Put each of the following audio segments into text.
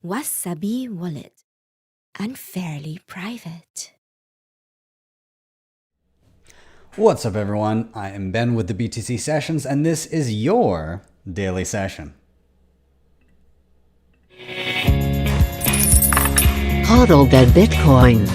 Wasabi wallet. Unfairly private. What's up, everyone? I am Ben with the BTC Sessions, and this is your daily session. Hodl that Bitcoin.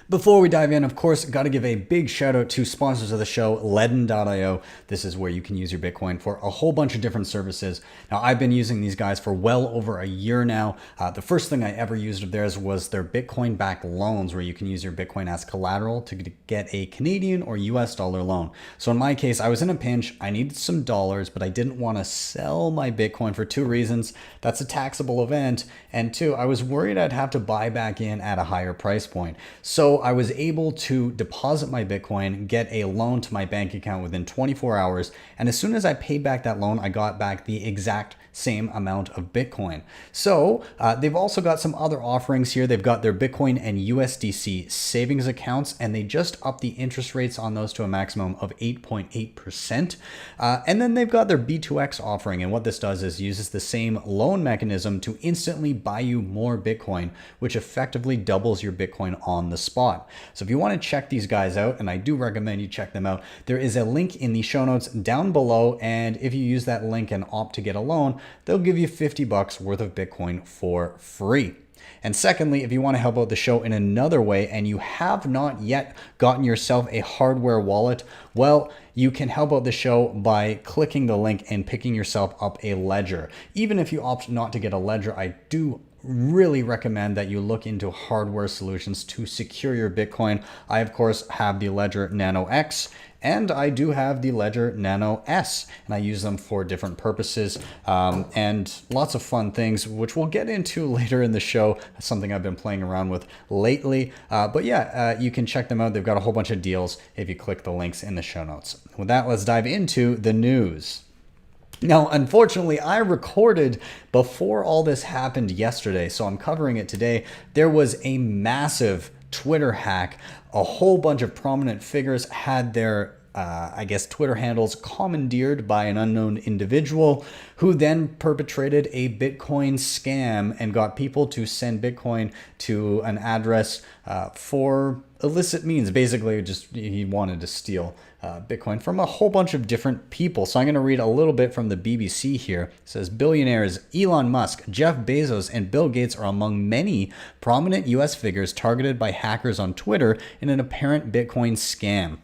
Before we dive in, of course, got to give a big shout out to sponsors of the show, LEDN.io. This is where you can use your Bitcoin for a whole bunch of different services. Now, I've been using these guys for well over a year now. The first thing I ever used of theirs was their Bitcoin-backed loans, where you can use your Bitcoin as collateral to get a Canadian or US dollar loan. So in my case, I was in a pinch. I needed some dollars, but I didn't want to sell my Bitcoin for two reasons. That's a taxable event. And two, I was worried I'd have to buy back in at a higher price point. So I was able to deposit my Bitcoin, get a loan to my bank account within 24 hours. And as soon as I paid back that loan, I got back the exact same amount of Bitcoin. So they've also got some other offerings here. They've got their Bitcoin and USDC savings accounts, and they just upped the interest rates on those to a maximum of 8.8%. And then they've got their B2X offering. And what this does is uses the same loan mechanism to instantly buy you more Bitcoin, which effectively doubles your Bitcoin on the spot. So if you want to check these guys out, and I do recommend you check them out, there is a link in the show notes down below. And if you use that link and opt to get a loan, they'll give you $50 worth of Bitcoin for free. And secondly, if you want to help out the show in another way and you have not yet gotten yourself a hardware wallet, well, you can help out the show by clicking the link and picking yourself up a ledger. Even if you opt not to get a ledger, I do really recommend that you look into hardware solutions to secure your Bitcoin. I, of course, have the Ledger Nano X, and I do have the Ledger Nano S, and I use them for different purposes and lots of fun things, which we'll get into later in the show. That's something I've been playing around with lately. But yeah, you can check them out. They've got a whole bunch of deals if you click the links in the show notes. With that, let's dive into the news. Now, unfortunately, I recorded before all this happened yesterday, so I'm covering it today. There was a massive Twitter hack. A whole bunch of prominent figures had their Twitter handles commandeered by an unknown individual who then perpetrated a Bitcoin scam and got people to send Bitcoin to an address for illicit means. Basically, just he wanted to steal Bitcoin from a whole bunch of different people. So I'm going to read a little bit from the BBC here. It says, billionaires Elon Musk, Jeff Bezos, and Bill Gates are among many prominent US figures targeted by hackers on Twitter in an apparent Bitcoin scam.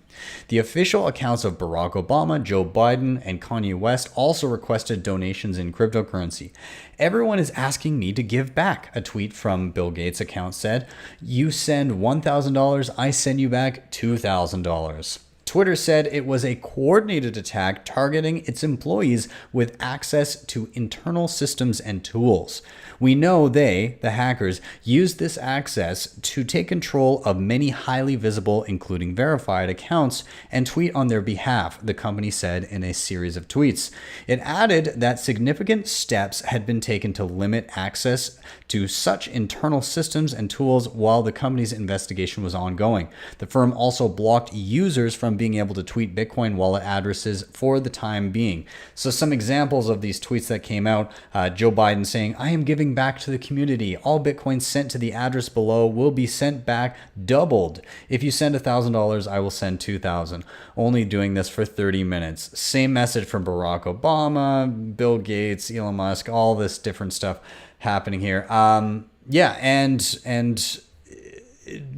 The official accounts of Barack Obama, Joe Biden, and Kanye West also requested donations in cryptocurrency. Everyone is asking me to give back, a tweet from Bill Gates' account said. You send $1,000, I send you back $2,000. Twitter said it was a coordinated attack targeting its employees with access to internal systems and tools. We know they, the hackers, used this access to take control of many highly visible, including verified accounts, and tweet on their behalf, the company said in a series of tweets. It added that significant steps had been taken to limit access to such internal systems and tools while the company's investigation was ongoing. The firm also blocked users from being able to tweet Bitcoin wallet addresses for the time being. So some examples of these tweets that came out, Joe Biden saying, I am giving back to the community. All Bitcoin sent to the address below will be sent back doubled. If you send $1,000, I will send $2,000. Only doing this for 30 minutes. Same message from Barack Obama, Bill Gates, Elon Musk, all this different stuff happening here. And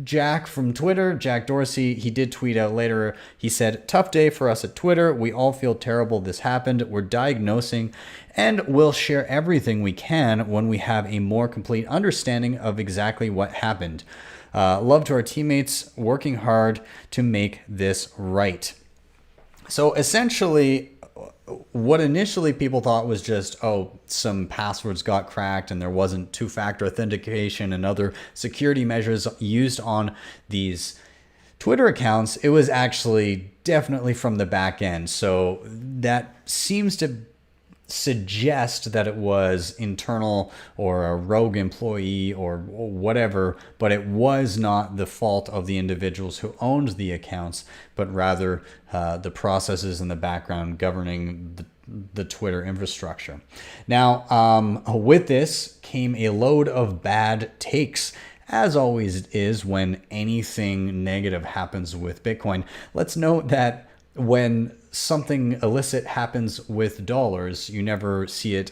Jack from Twitter, Jack Dorsey, he did tweet out later. He said, tough day for us at Twitter. We all feel terrible this happened. We're diagnosing and we'll share everything we can when we have a more complete understanding of exactly what happened. Love to our teammates working hard to make this right. So essentially, what initially people thought was just, oh, some passwords got cracked and there wasn't two-factor authentication and other security measures used on these Twitter accounts, it was actually definitely from the back end. So that seems to suggest that it was internal or a rogue employee or whatever, but it was not the fault of the individuals who owned the accounts, but rather the processes in the background governing the Twitter infrastructure. Now, with this came a load of bad takes, as always is when anything negative happens with Bitcoin. Let's note that when something illicit happens with dollars, you never see it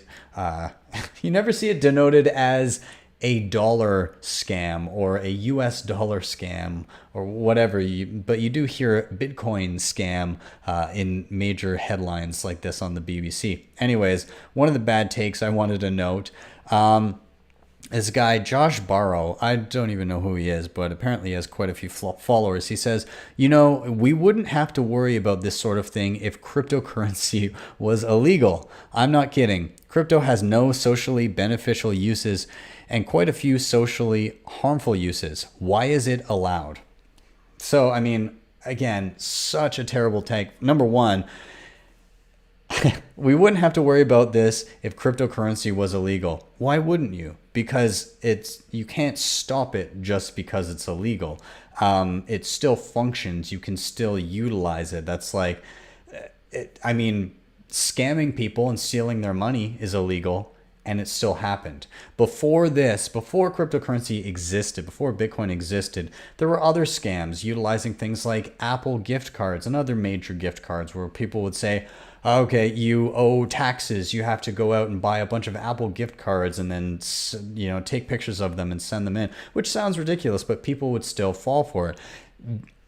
denoted as a dollar scam or a US dollar scam or whatever, but you do hear Bitcoin scam in major headlines like this on the BBC. Anyways, one of the bad takes I wanted to note, this guy, Josh Barrow, I don't even know who he is, but apparently he has quite a few followers. He says, we wouldn't have to worry about this sort of thing if cryptocurrency was illegal. I'm not kidding. Crypto has no socially beneficial uses and quite a few socially harmful uses. Why is it allowed? So, I mean, again, such a terrible take. Number one, we wouldn't have to worry about this if cryptocurrency was illegal. Why wouldn't you? Because you can't stop it just because it's illegal. It still functions. You can still utilize it. That's like, scamming people and stealing their money is illegal, and it still happened. Before cryptocurrency existed, before Bitcoin existed, there were other scams utilizing things like Apple gift cards and other major gift cards where people would say, okay, you owe taxes. You have to go out and buy a bunch of Apple gift cards and then, take pictures of them and send them in, which sounds ridiculous, but people would still fall for it.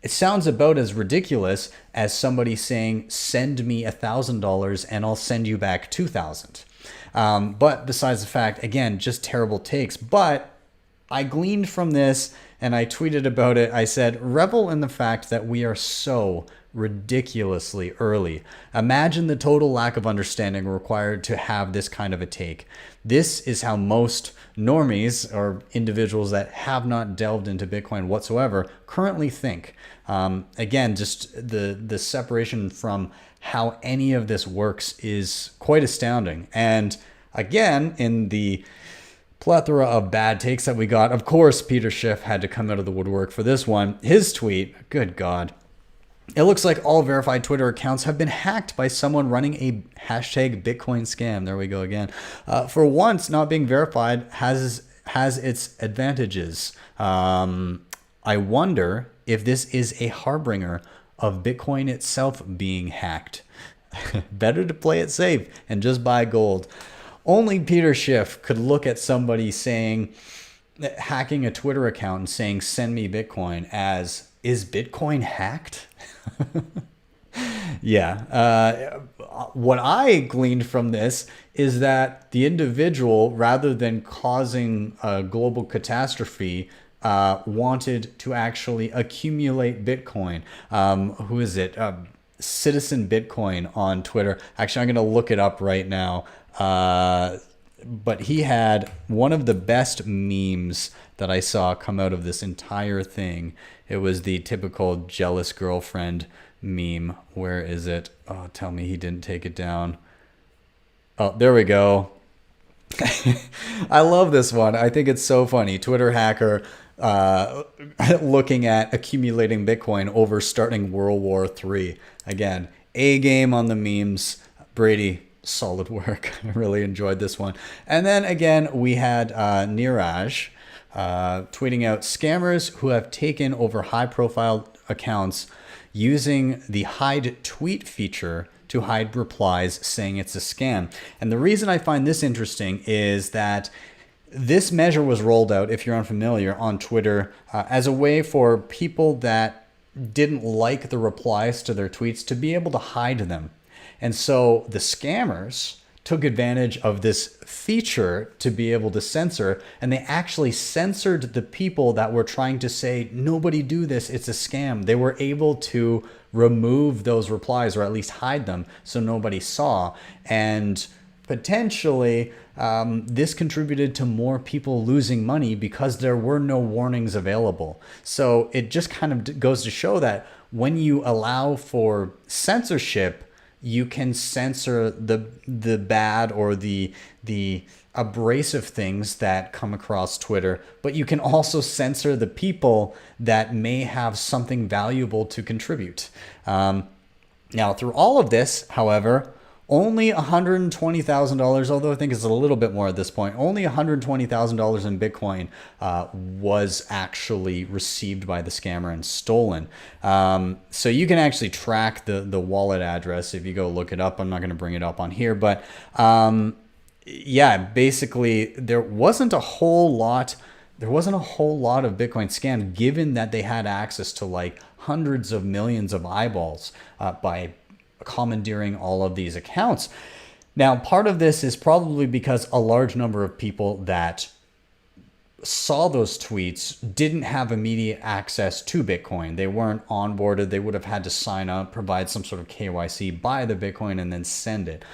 It sounds about as ridiculous as somebody saying, send me $1,000 and I'll send you back 2,000. But besides the fact, again, just terrible takes. But I gleaned from this and I tweeted about it. I said, revel in the fact that we are so ridiculously early. Imagine the total lack of understanding required to have this kind of a take. This is how most normies or individuals that have not delved into Bitcoin whatsoever currently think. Again, just the separation from how any of this works is quite astounding. And again, in the plethora of bad takes that we got, of course, Peter Schiff had to come out of the woodwork for this one. His tweet, good God. It looks like all verified Twitter accounts have been hacked by someone running a hashtag Bitcoin scam. There we go again. For once, not being verified has its advantages. I wonder if this is a harbinger of Bitcoin itself being hacked. Better to play it safe and just buy gold. Only Peter Schiff could look at somebody hacking a Twitter account and saying, send me Bitcoin as, is Bitcoin hacked? Yeah. What I gleaned from this is that the individual, rather than causing a global catastrophe, wanted to actually accumulate Bitcoin. Who is it? Citizen Bitcoin on Twitter. Actually, I'm going to look it up right now. But he had one of the best memes that I saw come out of this entire thing. It was the typical jealous girlfriend meme. Where is it? Oh, tell me he didn't take it down. Oh, there we go. I love this one. I think it's so funny. Twitter hacker looking at accumulating Bitcoin over starting World War III. Again, A game on the memes. Brady, solid work. I really enjoyed this one. And then again, we had Niraj tweeting out scammers who have taken over high-profile accounts using the hide tweet feature to hide replies saying it's a scam. And the reason I find this interesting is that this measure was rolled out, if you're unfamiliar, on Twitter as a way for people that didn't like the replies to their tweets to be able to hide them. And so the scammers took advantage of this feature to be able to censor, and they actually censored the people that were trying to say, nobody do this, it's a scam. They were able to remove those replies, or at least hide them so nobody saw. And potentially this contributed to more people losing money because there were no warnings available. So it just kind of goes to show that when you allow for censorship, you can censor the bad or the abrasive things that come across Twitter, but you can also censor the people that may have something valuable to contribute. Now, through all of this, however, only $120,000, although I think it's a little bit more at this point, only $120,000 in Bitcoin was actually received by the scammer and stolen. So you can actually track the wallet address if you go look it up. I'm not going to bring it up on here, but yeah, basically there wasn't a whole lot of Bitcoin scammed, given that they had access to like hundreds of millions of eyeballs by commandeering all of these accounts. Now, part of this is probably because a large number of people that saw those tweets didn't have immediate access to Bitcoin. They weren't onboarded. They would have had to sign up, provide some sort of KYC, buy the Bitcoin, and then send it.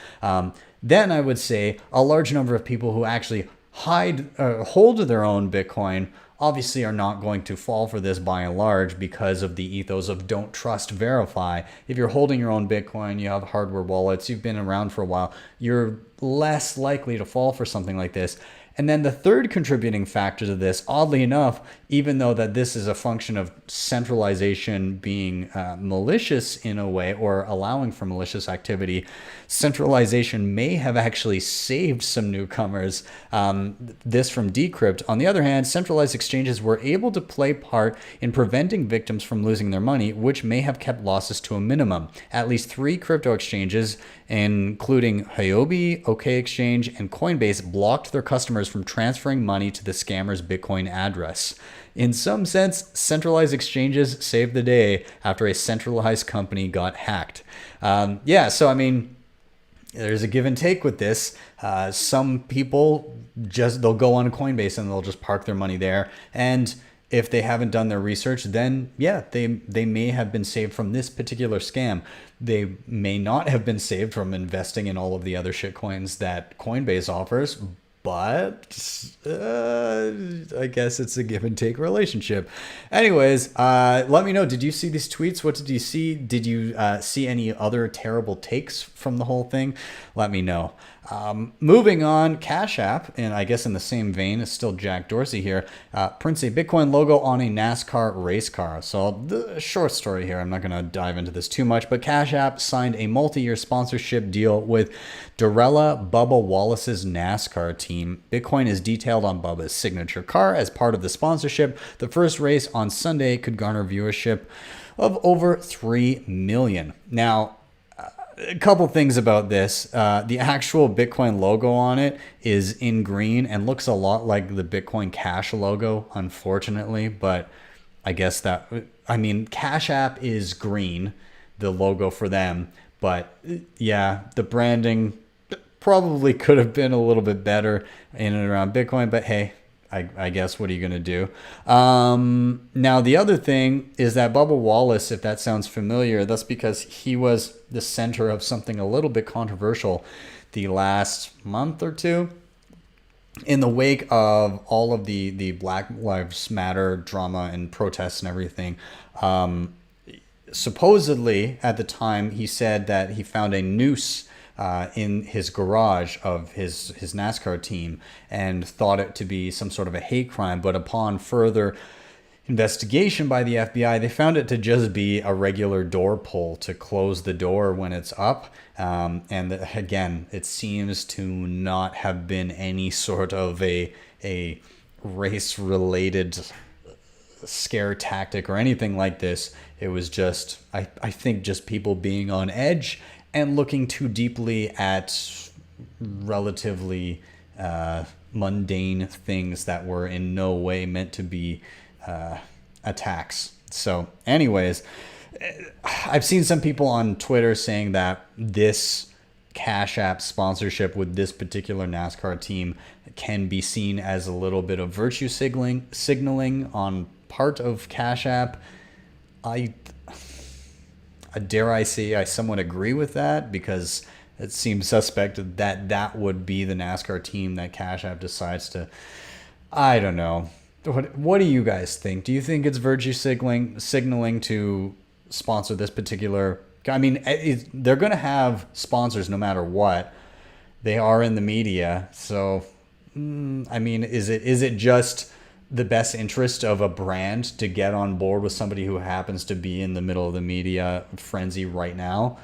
Then I would say a large number of people who actually hold their own Bitcoin obviously are not going to fall for this by and large, because of the ethos of don't trust, verify. If you're holding your own Bitcoin, you have hardware wallets, you've been around for a while, you're less likely to fall for something like this. And then the third contributing factor to this, oddly enough, even though that this is a function of centralization being malicious in a way, or allowing for malicious activity, centralization may have actually saved some newcomers. This from Decrypt. On the other hand, centralized exchanges were able to play part in preventing victims from losing their money, which may have kept losses to a minimum. At least 3 crypto exchanges, including Huobi, OK Exchange, and Coinbase, blocked their customers from transferring money to the scammer's Bitcoin address. In some sense, centralized exchanges saved the day after a centralized company got hacked. Yeah, so I mean, there's a give and take with this. Some people they'll go on Coinbase and they'll just park their money there. And if they haven't done their research, then yeah, they may have been saved from this particular scam. They may not have been saved from investing in all of the other shitcoins that Coinbase offers, but I guess it's a give and take relationship. Anyways, let me know. Did you see these tweets? What did you see? Did you see any other terrible takes from the whole thing? Let me know. Moving on, Cash App, and I guess in the same vein, it's still Jack Dorsey here, prints a Bitcoin logo on a NASCAR race car. So the short story here, I'm not going to dive into this too much, but Cash App signed a multi-year sponsorship deal with Dorella Bubba Wallace's NASCAR team. Bitcoin is detailed on Bubba's signature car as part of the sponsorship. The first race on Sunday could garner viewership of over 3 million. Now, a couple things about this. The actual Bitcoin logo on it is in green and looks a lot like the Bitcoin Cash logo, unfortunately. But I guess Cash App is green, the logo for them. But yeah, the branding probably could have been a little bit better in and around Bitcoin. But hey, I guess what are you going to do? Now, the other thing is that Bubba Wallace, if that sounds familiar, that's because he was the center of something a little bit controversial the last month or two. In the wake of all of the Black Lives Matter drama and protests and everything, supposedly at the time he said that he found a noose in his garage of his NASCAR team and thought it to be some sort of a hate crime. But upon further investigation by the FBI, they found it to just be a regular door pull to close the door when it's up. And again, it seems to not have been any sort of a race-related scare tactic or anything like this. It was just, I think, just people being on edge and looking too deeply at relatively mundane things that were in no way meant to be attacks. So anyways, I've seen some people on Twitter saying that this Cash App sponsorship with this particular NASCAR team can be seen as a little bit of virtue signaling on part of Cash App. Dare I say I somewhat agree with that, because it seems suspect that that would be the NASCAR team that Cash App decides to, I don't know. What do you guys think? Do you think it's virtue signaling to sponsor this particular? I mean, they're going to have sponsors no matter what. They are in the media. So, I mean, is it just the best interest of a brand to get on board with somebody who happens to be in the middle of the media frenzy right now?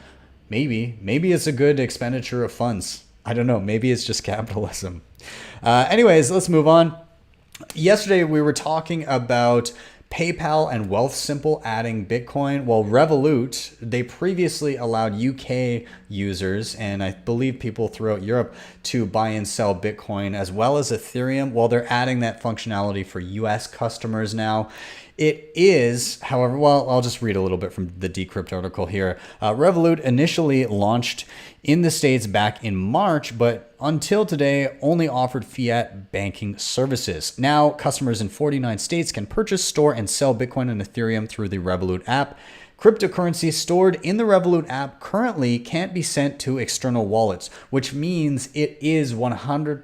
maybe it's a good expenditure of funds. I don't know. Maybe it's just capitalism. Anyways, let's move on. Yesterday, we were talking about PayPal and Wealthsimple adding Bitcoin. Well, Revolut, they previously allowed UK users and I believe people throughout Europe to buy and sell Bitcoin as well as Ethereum. Well, they're adding that functionality for US customers now. It is, however, well, I'll just read a little bit from the Decrypt article here. Revolut initially launched in the States back in March, but until today only offered fiat banking services. Now, customers in 49 states can purchase, store, and sell Bitcoin and Ethereum through the Revolut app. Cryptocurrency stored in the Revolut app currently can't be sent to external wallets, which means it is 100%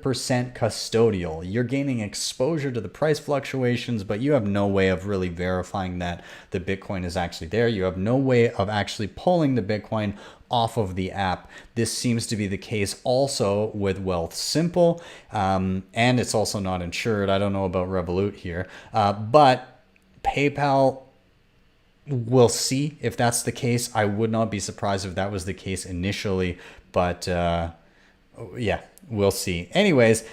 custodial. You're gaining exposure to the price fluctuations, but you have no way of really verifying that the Bitcoin is actually there. You have no way of actually pulling the Bitcoin off of the app. This seems to be the case also with Wealthsimple, and it's also not insured. I don't know about Revolut here, but PayPal, we'll see if that's the case. I would not be surprised if that was the case initially, but yeah, we'll see. Anyways,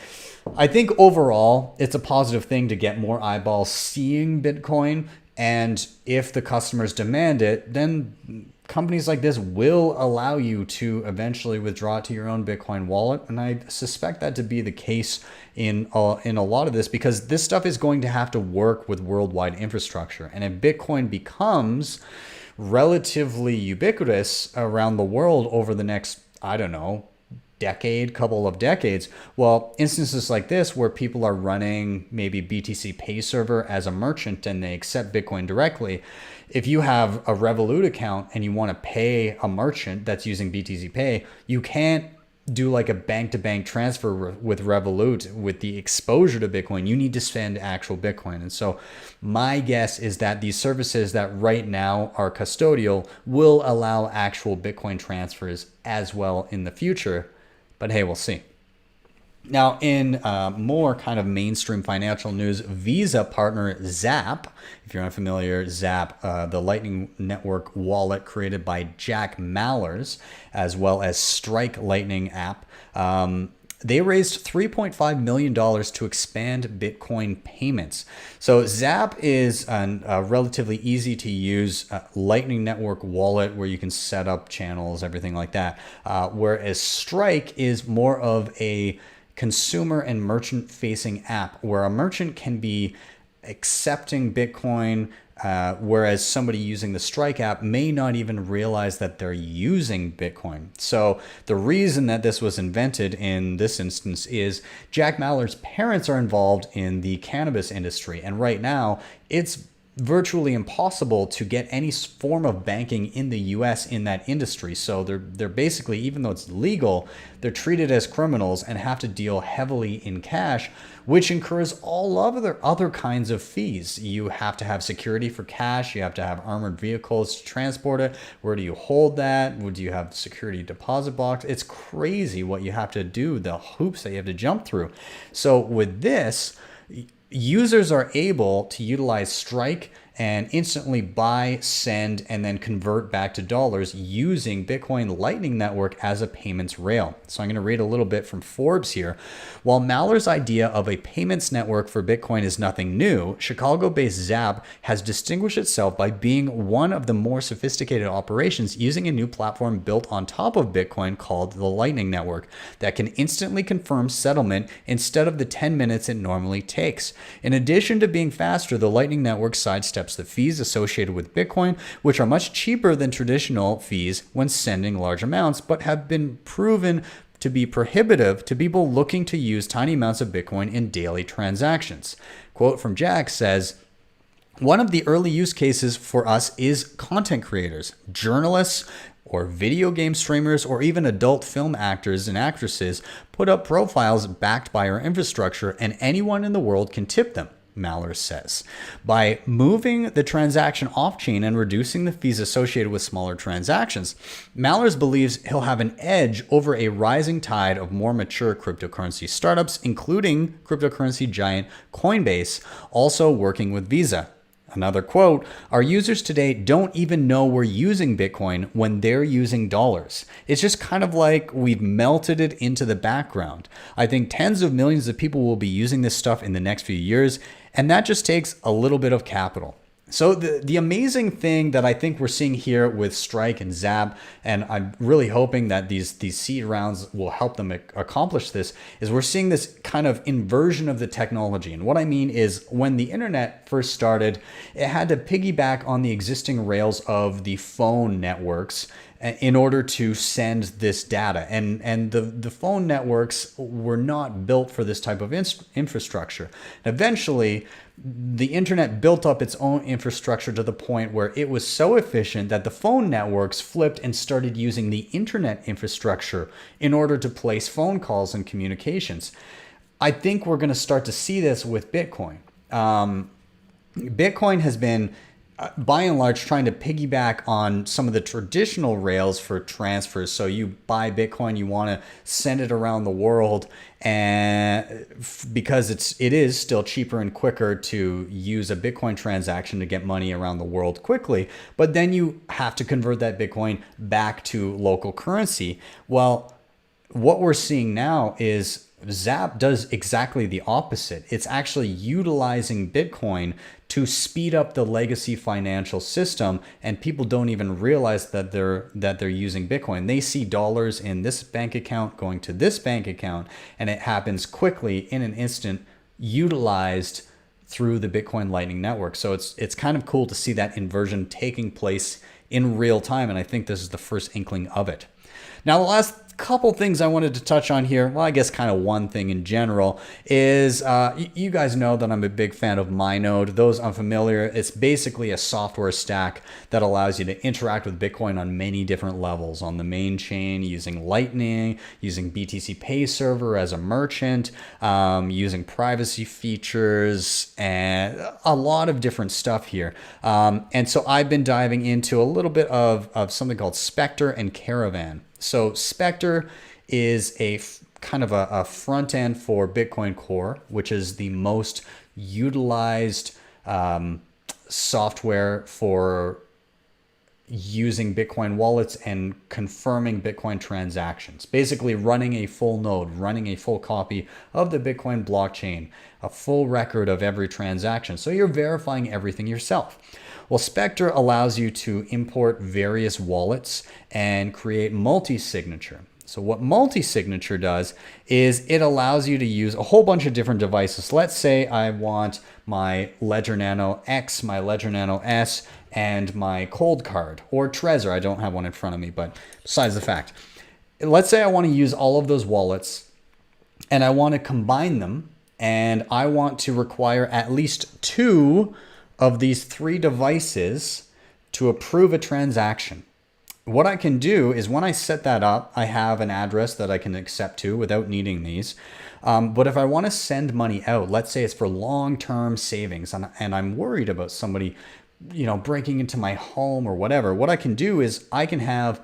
I think overall it's a positive thing to get more eyeballs seeing Bitcoin. And if the customers demand it, then companies like this will allow you to eventually withdraw it to your own Bitcoin wallet. And I suspect that to be the case in a lot of this, because this stuff is going to have to work with worldwide infrastructure. And if Bitcoin becomes relatively ubiquitous around the world over the next, I don't know, couple of decades, well, instances like this where people are running maybe BTC Pay server as a merchant and they accept Bitcoin directly, if you have a Revolut account and you want to pay a merchant that's using BTC Pay, you can't do like a bank-to-bank transfer with Revolut with the exposure to Bitcoin. You need to spend actual Bitcoin. And so my guess is that these services that right now are custodial will allow actual Bitcoin transfers as well in the future. But hey, we'll see. Now, in more kind of mainstream financial news, Visa partner Zap, if you're unfamiliar, Zap, the Lightning Network wallet created by Jack Mallers, as well as Strike Lightning app, they raised $3.5 million to expand Bitcoin payments. So Zap is a relatively easy to use Lightning Network wallet where you can set up channels, everything like that. Whereas Strike is more of a consumer and merchant facing app where a merchant can be accepting Bitcoin, whereas somebody using the Strike app may not even realize that they're using Bitcoin. So the reason that this was invented in this instance is Jack Maller's parents are involved in the cannabis industry. And right now it's virtually impossible to get any form of banking in the US in that industry. So they're basically, even though it's legal, they're treated as criminals and have to deal heavily in cash, which incurs all other kinds of fees. You have to have security for cash. You have to have armored vehicles to transport it. Where do you hold that? Would you have security deposit box? It's crazy what you have to do, the hoops that you have to jump through. So with this, users are able to utilize Strike and instantly buy, send, and then convert back to dollars using Bitcoin Lightning Network as a payments rail. So I'm going to read a little bit from Forbes here. While Maller's idea of a payments network for Bitcoin is nothing new, Chicago-based Zap has distinguished itself by being one of the more sophisticated operations using a new platform built on top of Bitcoin called the Lightning Network that can instantly confirm settlement instead of the 10 minutes it normally takes. In addition to being faster, the Lightning Network sidesteps the fees associated with Bitcoin, which are much cheaper than traditional fees when sending large amounts, but have been proven to be prohibitive to people looking to use tiny amounts of Bitcoin in daily transactions. Quote from Jack says, "One of the early use cases for us is content creators, journalists, or video game streamers, or even adult film actors and actresses put up profiles backed by our infrastructure, and anyone in the world can tip them," Mallers says. By moving the transaction off-chain and reducing the fees associated with smaller transactions, Mallers believes he'll have an edge over a rising tide of more mature cryptocurrency startups, including cryptocurrency giant Coinbase, also working with Visa. Another quote, our users today don't even know we're using Bitcoin when they're using dollars. It's just kind of like we've melted it into the background. I think tens of millions of people will be using this stuff in the next few years, and that just takes a little bit of capital. So the amazing thing that I think we're seeing here with Strike and Zap, and I'm really hoping that these seed rounds will help them accomplish this, is we're seeing this kind of inversion of the technology. And what I mean is when the internet first started, it had to piggyback on the existing rails of the phone networks in order to send this data. And the phone networks were not built for this type of infrastructure. Eventually, the internet built up its own infrastructure to the point where it was so efficient that the phone networks flipped and started using the internet infrastructure in order to place phone calls and communications. I think we're going to start to see this with Bitcoin. Bitcoin has been by and large trying to piggyback on some of the traditional rails for transfers. So you buy Bitcoin, you want to send it around the world, and because it is still cheaper and quicker to use a Bitcoin transaction to get money around the world quickly, but then you have to convert that Bitcoin back to local currency. Well, what we're seeing now is Zap does exactly the opposite. It's actually utilizing Bitcoin to speed up the legacy financial system, and people don't even realize that they're using Bitcoin. They see dollars in this bank account going to this bank account, and it happens quickly in an instant, utilized through the Bitcoin Lightning Network. So it's kind of cool to see that inversion taking place in real time, and I think this is the first inkling of it. Now, the last couple things I wanted to touch on here, well, I guess kind of one thing in general, is you guys know that I'm a big fan of myNode. Those unfamiliar, it's basically a software stack that allows you to interact with Bitcoin on many different levels. On the main chain, using Lightning, using BTC Pay Server as a merchant, using privacy features, and a lot of different stuff here. And so I've been diving into a little bit of something called Specter and Caravan. So Specter is a kind of a front end for Bitcoin Core, which is the most utilized software for using Bitcoin wallets and confirming Bitcoin transactions. Basically running a full node, running a full copy of the Bitcoin blockchain, a full record of every transaction. So you're verifying everything yourself. Well, Specter allows you to import various wallets and create multi-signature. So what multi-signature does is it allows you to use a whole bunch of different devices. Let's say I want my Ledger Nano X, my Ledger Nano S, and my Cold Card, or Trezor. I don't have one in front of me, but besides the fact. Let's say I want to use all of those wallets and I want to combine them, and I want to require at least 2 of these 3 devices to approve a transaction. What I can do is when I set that up, I have an address that I can accept to without needing these. But if I want to send money out, let's say it's for long-term savings, and I'm worried about somebody, breaking into my home or whatever, what I can do is I can have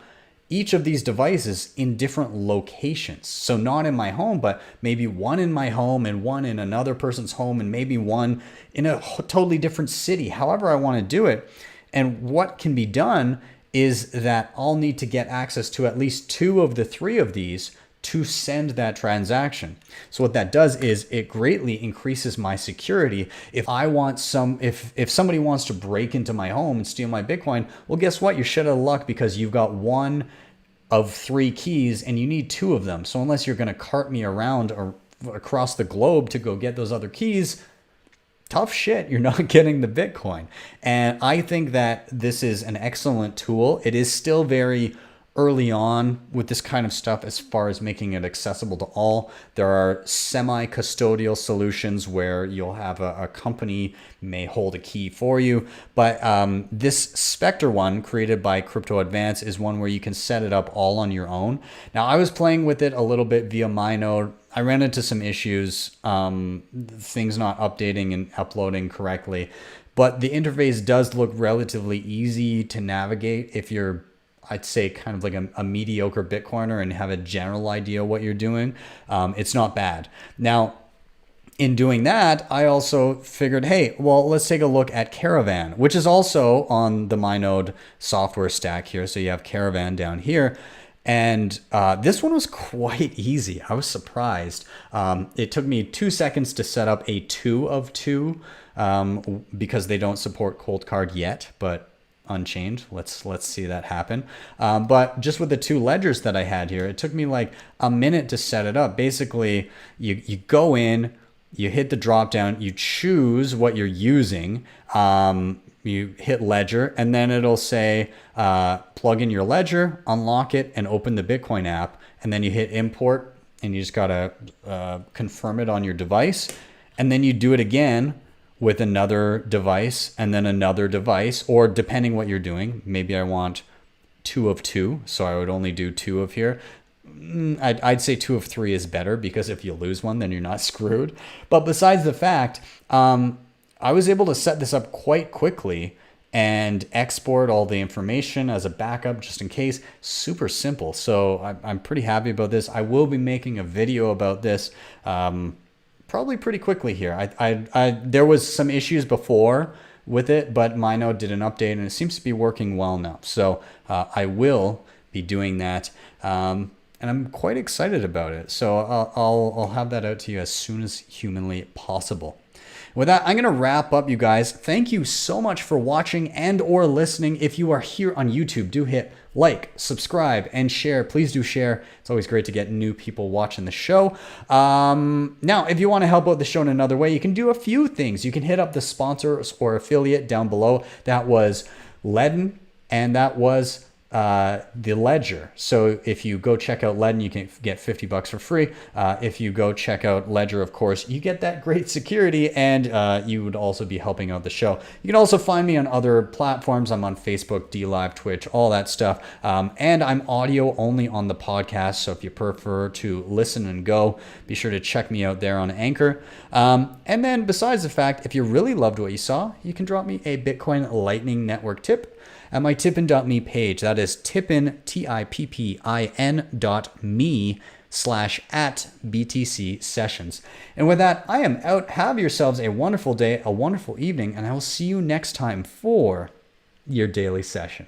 each of these devices in different locations. So not in my home, but maybe one in my home and one in another person's home, and maybe one in a totally different city, however I want to do it. And what can be done is that I'll need to get access to at least 2 of the 3 of these to send that transaction. So what that does is it greatly increases my security. If somebody wants to break into my home and steal my Bitcoin, well, guess what? You're shit out of luck because you've got 1 of 3 keys and you need 2 of them. So unless you're going to cart me around or across the globe to go get those other keys, tough shit, you're not getting the Bitcoin. And I think that this is an excellent tool. It is still very early on with this kind of stuff as far as making it accessible to all. There are semi-custodial solutions where you'll have a company may hold a key for you. But this Specter one created by Crypto Advance is one where you can set it up all on your own. Now, I was playing with it a little bit via myNode. I ran into some issues, things not updating and uploading correctly. But the interface does look relatively easy to navigate if you're, I'd say, kind of like a mediocre Bitcoiner and have a general idea what you're doing. It's not bad. Now, in doing that, I also figured, hey, well, let's take a look at Caravan, which is also on the myNode software stack here. So you have Caravan down here. And this one was quite easy. I was surprised. It took me 2 seconds to set up a 2 of 2 because they don't support cold card yet, but Unchained, let's see that happen. But just with the 2 ledgers that I had here, it took me like a minute to set it up. Basically, you go in, you hit the drop down, you choose what you're using, you hit ledger, and then it'll say plug in your ledger, unlock it, and open the Bitcoin app. And then you hit import, and you just gotta confirm it on your device. And then you do it again with another device and then another device, or depending what you're doing. Maybe I want 2 of 2, so I would only do 2 of here. I'd say 2 of 3 is better, because if you lose one, then you're not screwed. But besides the fact, I was able to set this up quite quickly and export all the information as a backup just in case. Super simple. So I'm pretty happy about this. I will be making a video about this probably pretty quickly here. There was some issues before with it, but myNode did an update and it seems to be working well now. So I will be doing that. And I'm quite excited about it. So I'll have that out to you as soon as humanly possible. With that, I'm going to wrap up, you guys. Thank you so much for watching and or listening. If you are here on YouTube, do hit like, subscribe, and share. Please do share. It's always great to get new people watching the show. Now, if you want to help out the show in another way, you can do a few things. You can hit up the sponsor or affiliate down below. That was LEDN, and that was the ledger. So if you go check out LEDN, you can get $50 for free. If you go check out Ledger, of course, you get that great security, and you would also be helping out the show. You can also find me on other platforms. I'm on Facebook, DLive, Twitch, all that stuff. And I'm audio only on the podcast. So if you prefer to listen and go, be sure to check me out there on Anchor. And then besides the fact, if you really loved what you saw, you can drop me a Bitcoin Lightning Network tip at my tippin.me page. That is tippin, tippin.me/@BTC sessions. And with that, I am out. Have yourselves a wonderful day, a wonderful evening, and I will see you next time for your daily session.